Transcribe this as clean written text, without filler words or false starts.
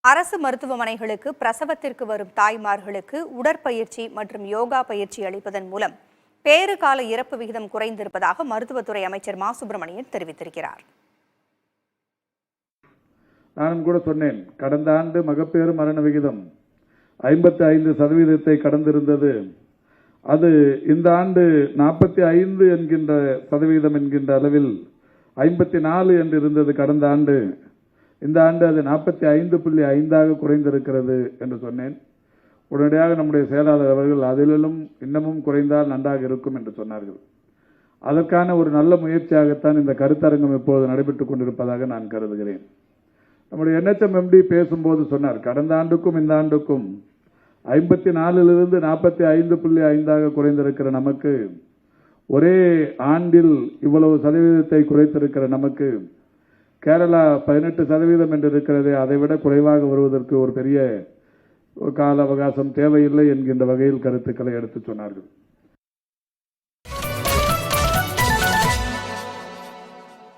அரசு மருத்துவமனைகளுக்கு பிரசவத்திற்கு வரும் தாய்மார்களுக்கு உடற்பயிற்சி மற்றும் யோகா பயிற்சி அளிப்பதன் மூலம் பேறுகால இறப்பு விகிதம் குறைந்திருப்பதாக மருத்துவத்துறை அமைச்சர் மா சுப்பிரமணியன் தெரிவித்திருக்கிறார். நானும் கூட சொன்னேன், கடந்த ஆண்டு மகப்பேறு மரண விகிதம் 55% கடந்திருந்தது. அது இந்த ஆண்டு 45 என்கின்ற சதவீதம் என்கின்ற அளவில் 54 என்று இருந்தது கடந்த ஆண்டு. இந்த ஆண்டு அது 45.5 குறைந்திருக்கிறது என்று சொன்னேன். உடனடியாக நம்முடைய செயலாளர் அவர்கள் அதிலும் இன்னமும் குறைந்தால் நன்றாக இருக்கும் என்று சொன்னார்கள். அதற்கான ஒரு நல்ல முயற்சியாகத்தான் இந்த கருத்தரங்கம் இப்போது நடைபெற்றுக் கொண்டிருப்பதாக நான் கருதுகிறேன். நம்முடைய NHMMD பேசும்போது சொன்னார், கடந்த ஆண்டுக்கும் இந்த ஆண்டுக்கும் 54லிருந்து 45.5 குறைந்திருக்கிற நமக்கு, ஒரே ஆண்டில் இவ்வளவு சதவீதத்தை குறைத்திருக்கிற நமக்கு, கேரளா 18% என்று இருக்கிறது, அதை விட குறைவாக வருவதற்கு ஒரு பெரிய கால அவகாசம் தேவையில்லை என்கின்ற வகையில் கருத்துக்களை எடுத்து சொன்னார்கள்.